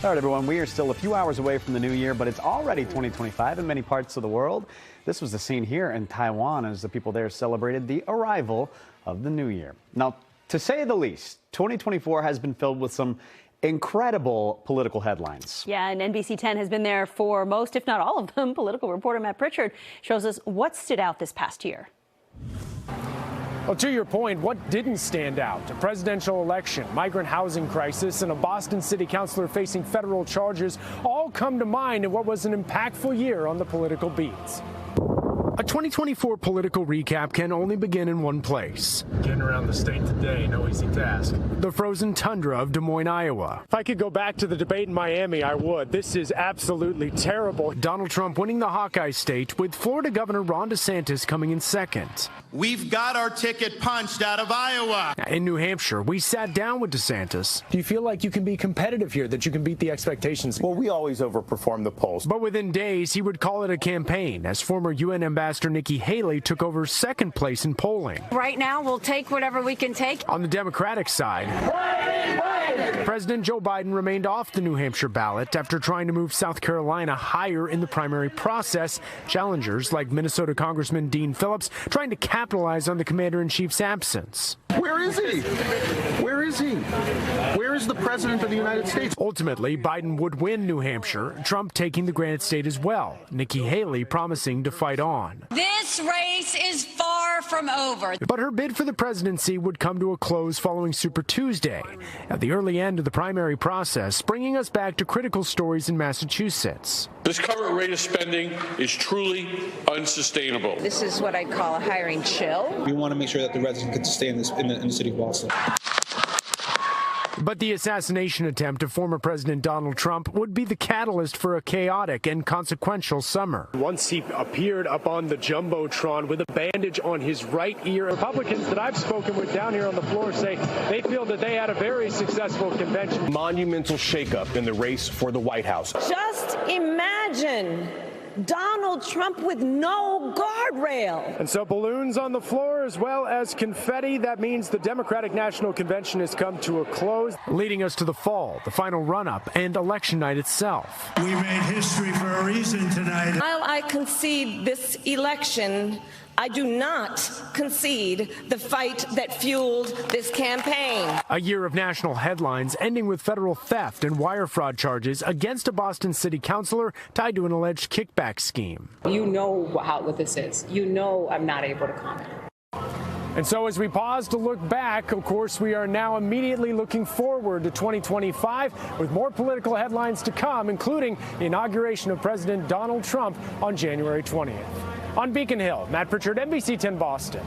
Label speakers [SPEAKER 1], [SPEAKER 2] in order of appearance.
[SPEAKER 1] All right, everyone, we are still a few hours away from the new year, but it's already 2025 in many parts of the world. This was the scene here in Taiwan as the people there celebrated the arrival of the new year. Now, to say the least, 2024 has been filled with some incredible political headlines.
[SPEAKER 2] Yeah, and NBC 10 has been there for most, if not all of them. Political reporter Matt Pritchard shows us what stood out this past year.
[SPEAKER 3] Well, to your point, what didn't stand out? A presidential election, migrant housing crisis, and a Boston city councilor facing federal charges all come to mind in what was an impactful year on the political beats. A 2024 political recap can only begin in one place.
[SPEAKER 4] Getting around the state today, no easy task.
[SPEAKER 3] The frozen tundra of Des Moines, Iowa. If I could go back to the debate in Miami, I would. This is absolutely terrible. Donald Trump winning the Hawkeye state, with Florida Governor Ron DeSantis coming in second.
[SPEAKER 5] We've got our ticket punched out of Iowa.
[SPEAKER 3] In New Hampshire, we sat down with DeSantis. Do you feel like you can be competitive here, that you can beat the expectations?
[SPEAKER 6] Well, we always overperform the polls.
[SPEAKER 3] But within days, he would call it a campaign, as former UN Ambassador Nikki Haley took over second place in polling.
[SPEAKER 7] Right now, we'll take whatever we can take.
[SPEAKER 3] On the Democratic side, President Joe Biden remained off the New Hampshire ballot after trying to move South Carolina higher in the primary process. Challengers like Minnesota Congressman Dean Phillips trying to capitalize on the commander-in-chief's absence.
[SPEAKER 6] Where is he? Where is he? Where is the president of the United States?
[SPEAKER 3] Ultimately, Biden would win New Hampshire, Trump taking the Granite State as well. Nikki Haley promising to fight on.
[SPEAKER 7] This race is far from over.
[SPEAKER 3] But her bid for the presidency would come to a close following Super Tuesday, at the early end of the primary process, bringing us back to critical stories in Massachusetts.
[SPEAKER 8] This current rate of spending is truly unsustainable.
[SPEAKER 9] This is what I call a hiring chill.
[SPEAKER 10] We want to make sure that the residents can stay in the city of Boston.
[SPEAKER 3] But the assassination attempt of former President Donald Trump would be the catalyst for a chaotic and consequential summer.
[SPEAKER 4] Once he appeared up on the Jumbotron with a bandage on his right ear. Republicans that I've spoken with down here on the floor say they feel that they had a very successful convention.
[SPEAKER 6] Monumental shakeup in the race for the White House.
[SPEAKER 11] Just imagine Donald Trump with no guardrail.
[SPEAKER 3] And so balloons on the floor as well as confetti. That means the Democratic National Convention has come to a close, leading us to the fall, the final run-up, and election night itself.
[SPEAKER 12] We made history for a reason tonight.
[SPEAKER 11] While I concede this election, I do not concede the fight that fueled this campaign.
[SPEAKER 3] A year of national headlines ending with federal theft and wire fraud charges against a Boston city councilor tied to an alleged kickback scheme.
[SPEAKER 13] You know what this is. You know I'm not able to comment.
[SPEAKER 3] And so as we pause to look back, of course, we are now immediately looking forward to 2025 with more political headlines to come, including the inauguration of President Donald Trump on January 20th. On Beacon Hill, Matt Pritchard, NBC 10 Boston.